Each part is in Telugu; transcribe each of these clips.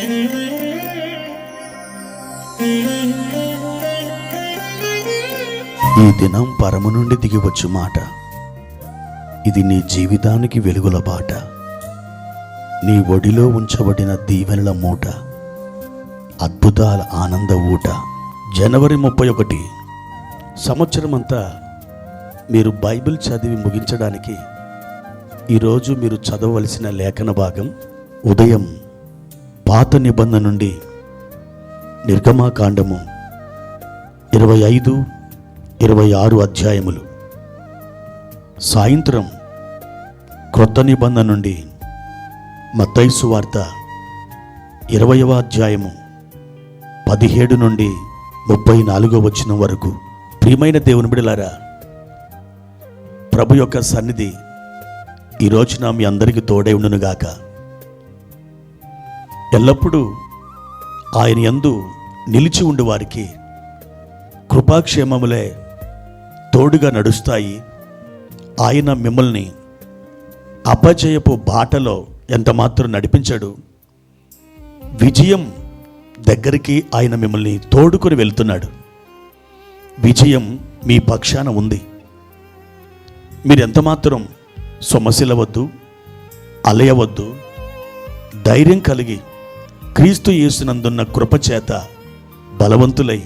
ఈ దినం పరము నుండి దిగివచ్చు మాట. ఇది నీ జీవితానికి వెలుగుల బాట. నీ ఒడిలో ఉంచబడిన దీవెనల మూట, అద్భుతాల ఆనంద ఊట. జనవరి 31 సంవత్సరమంతా మీరు బైబిల్ చదివి ముగించడానికి ఈరోజు మీరు చదవవలసిన లేఖన భాగం ఉదయం పాత నిబంధన నుండి నిర్గమాకాండము 25, 26 అధ్యాయములు, సాయంత్రం క్రొత్త నిబంధన నుండి మత్తయి సువార్త 20వ అధ్యాయము 17 నుండి 34వ వచనం వరకు. ప్రియమైన దేవుని బిడ్డలారా, ప్రభు యొక్క సన్నిధి ఈ రోజున మీ అందరికీ తోడై ఉండునుగాక. ఎల్లప్పుడూ ఆయన యందు నిలిచి ఉండు వారికి కృపాక్షేమములే తోడుగా నడుస్తాయి. ఆయన మిమ్మల్ని అపజయపు బాటలో ఎంతమాత్రం నడిపించాడు. విజయం దగ్గరికి ఆయన మిమ్మల్ని తోడుకొని వెళ్తున్నాడు. విజయం మీ పక్షాన ఉంది. మీరు ఎంతమాత్రం సొమ్మసిల్లవద్దు, అలయవద్దు. ధైర్యం కలిగి క్రీస్తు యేసునందున్న కృపచేత బలవంతులై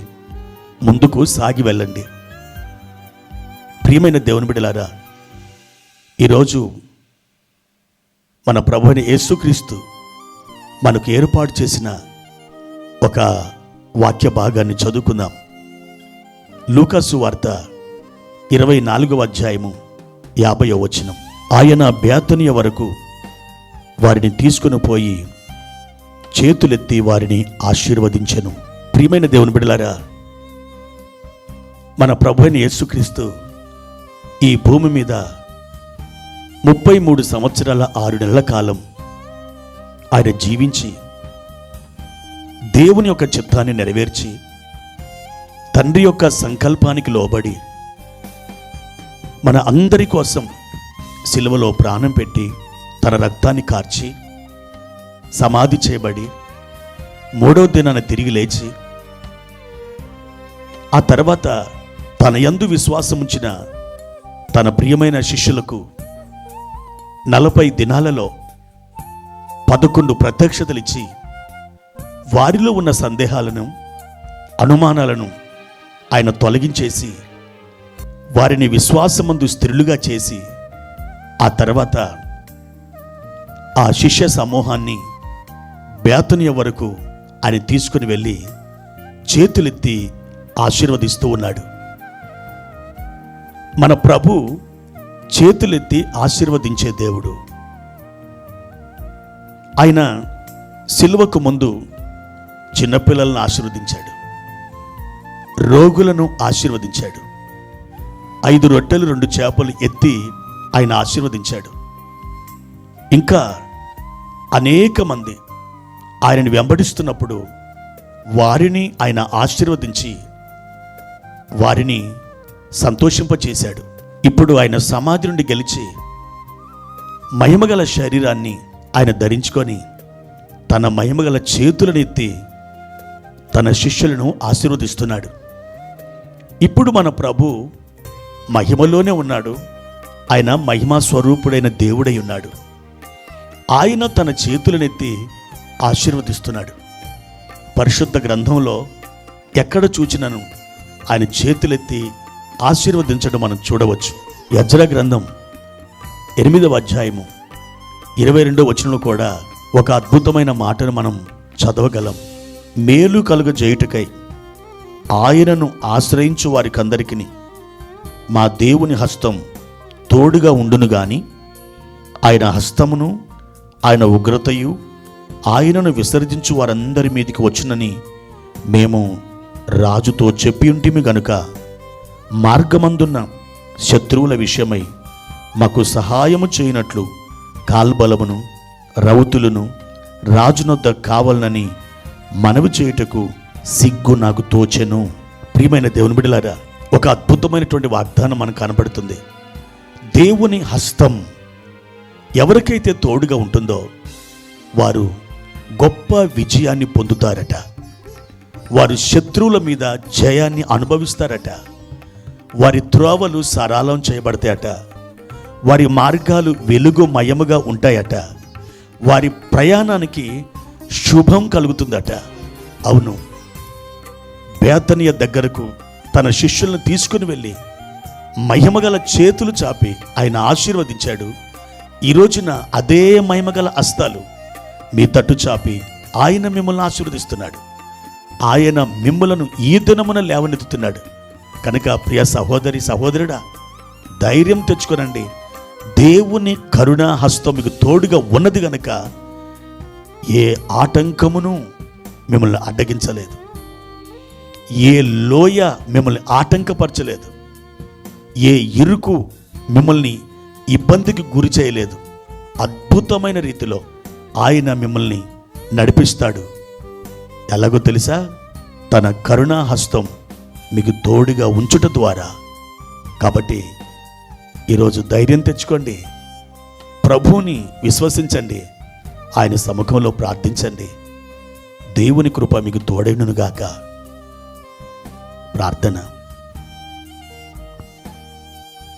ముందుకు సాగి వెళ్ళండి. ప్రియమైన దేవుని బిడ్డలారా, ఈరోజు మన ప్రభువైన యేసుక్రీస్తు మనకు ఏర్పాటు చేసిన ఒక వాక్య భాగాన్ని చదువుకుందాం. లూకాసు వార్త 24వ అధ్యాయము 50వ వచనం. ఆయన బేతనియ వరకు వారిని తీసుకుని పోయి చేతులెత్తి వారిని ఆశీర్వదించెను. ప్రియమైన దేవుని బిడ్డలారా, మన ప్రభువైన యేసుక్రీస్తు ఈ భూమి మీద 33 సంవత్సరాల 6 నెలల కాలం ఆయన జీవించి దేవుని యొక్క చిత్తాన్ని నెరవేర్చి తండ్రి యొక్క సంకల్పానికి లోబడి మన అందరి కోసం సిలువలో ప్రాణం పెట్టి తన రక్తాన్ని కార్చి సమాధి చేయబడి 3వ దినాన తిరిగి లేచి ఆ తర్వాత తన యందు విశ్వాసముంచిన తన ప్రియమైన శిష్యులకు 40 దినాలలో 11 ప్రత్యక్షతలిచ్చి వారిలో ఉన్న సందేహాలను, అనుమానాలను ఆయన తొలగించేసి వారిని విశ్వాసమందు స్థిరులుగా చేసి ఆ తర్వాత ఆ శిష్య సమూహాన్ని బేతనియ వరకు ఆయన తీసుకుని వెళ్ళి చేతులెత్తి ఆశీర్వదిస్తూ ఉన్నాడు. మన ప్రభు చేతులెత్తి ఆశీర్వదించే దేవుడు. ఆయన సిలువకు ముందు చిన్నపిల్లలను ఆశీర్వదించాడు, రోగులను ఆశీర్వదించాడు, 5 రొట్టెలు 2 చేపలు ఎత్తి ఆయన ఆశీర్వదించాడు. ఇంకా అనేక మంది ఆయనను వెంబడిస్తున్నప్పుడు వారిని ఆయన ఆశీర్వదించి వారిని సంతోషింపచేశాడు. ఇప్పుడు ఆయన సమాధి నుండి గెలిచి మహిమగల శరీరాన్ని ఆయన ధరించుకొని తన మహిమగల చేతులను ఎత్తి తన శిష్యులను ఆశీర్వదిస్తున్నాడు. ఇప్పుడు మన ప్రభు మహిమలోనే ఉన్నాడు. ఆయన మహిమా స్వరూపుడైన దేవుడై ఉన్నాడు. ఆయన తన చేతులనెత్తి ఆశీర్వదిస్తున్నాడు. పరిశుద్ధ గ్రంథంలో ఎక్కడ చూచినను ఆయన చేతులెత్తి ఆశీర్వదించడం మనం చూడవచ్చు. యెజ్రా గ్రంథం 8వ అధ్యాయము 22వ వచనంలో కూడా ఒక అద్భుతమైన మాటను మనం చదవగలం. మేలు కలుగజేయుటకై ఆయనను ఆశ్రయించు వారికందరికీ మా దేవుని హస్తం తోడుగా ఉండును గాని ఆయన హస్తమును ఆయన ఉగ్రతయు ఆయనను విసర్జించు వారందరి మీదికి వచ్చునని మేము రాజుతో చెప్పి ఉంటిమి గనుక మార్గమందున్న శత్రువుల విషయమై మాకు సహాయము చేయనట్లు కాల్బలమును రౌతులను రాజునొద్ద కావాలనని మనవి చేయుటకు సిగ్గు నాకు తోచెను. ప్రియమైన దేవుని బిడ్డలారా, ఒక అద్భుతమైనటువంటి వాగ్దానం మనకు కనబడుతుంది. దేవుని హస్తం ఎవరికైతే తోడుగా ఉంటుందో వారు గొప్ప విజయాన్ని పొందుతారట. వారి శత్రువుల మీద జయాన్ని అనుభవిస్తారట. వారి త్రోవలు సరళం చేయబడతాయట. వారి మార్గాలు వెలుగుమయముగా ఉంటాయట. వారి ప్రయాణానికి శుభం కలుగుతుందట. అవును, బేతనియ దగ్గరకు తన శిష్యులను తీసుకుని వెళ్ళి మహిమగల చేతులు చాపి ఆయన ఆశీర్వదించాడు. ఈ రోజున అదే మహిమగల హస్తాలు మీ తట్టు చాపి ఆయన మిమ్మల్ని ఆశీర్వదిస్తున్నాడు. ఆయన మిమ్మలను ఈ దినమున లేవనెత్తుతున్నాడు. కనుక ప్రియ సహోదరి సహోదరుడా, ధైర్యం తెచ్చుకోనండి. దేవుని కరుణా హస్తం మీకు తోడుగా ఉన్నది గనుక ఏ ఆటంకమును మిమ్మల్ని అడ్డగించలేదు. ఏ లోయ మిమ్మల్ని ఆటంకపరచలేదు. ఏ ఇరుకు మిమ్మల్ని ఇబ్బందికి గురి చేయలేదు. అద్భుతమైన రీతిలో ఆయన మిమ్మల్ని నడిపిస్తాడు. ఎలాగో తెలుసా? తన కరుణా హస్తం మీకు తోడుగా ఉంచుట ద్వారా. కాబట్టి ఈరోజు ధైర్యం తెచ్చుకోండి. ప్రభువుని విశ్వసించండి. ఆయన సముఖంలో ప్రార్థించండి. దేవుని కృప మీకు తోడైననుగాక. ప్రార్థన.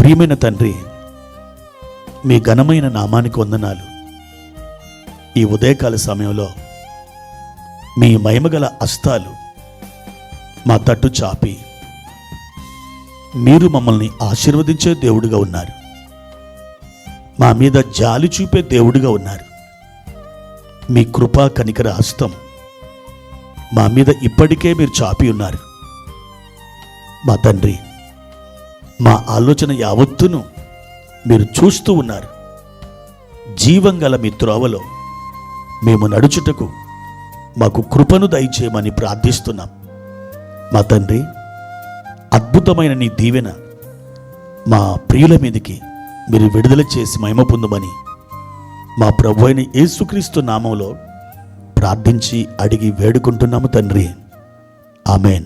ప్రియమైన తండ్రి, మీ ఘనమైన నామానికి వందనాలు. ఈ ఉదయకాల సమయంలో మీ మహిమగల హస్తాలు మా తట్టు చాపి మీరు మమ్మల్ని ఆశీర్వదించే దేవుడిగా ఉన్నారు. మా మీద జాలి చూపే దేవుడిగా ఉన్నారు. మీ కృపా కనికర హస్తం మా మీద ఇప్పటికే మీరు చాపి ఉన్నారు. మా తండ్రి, మా ఆలోచన యావత్తును మీరు చూస్తూ ఉన్నారు. జీవంగల మీ త్రోవలో మేము నడుచుటకు మాకు కృపను దయచేయమని ప్రార్థిస్తున్నాం. మా తండ్రి, అద్భుతమైన నీ దీవెన మా ప్రియుల మీదకి మీరు విడుదల చేసి మహిమ పొందమని మా ప్రభు అయిన యేసుక్రీస్తు నామంలో ప్రార్థించి అడిగి వేడుకుంటున్నాము తండ్రి. ఆమెన్.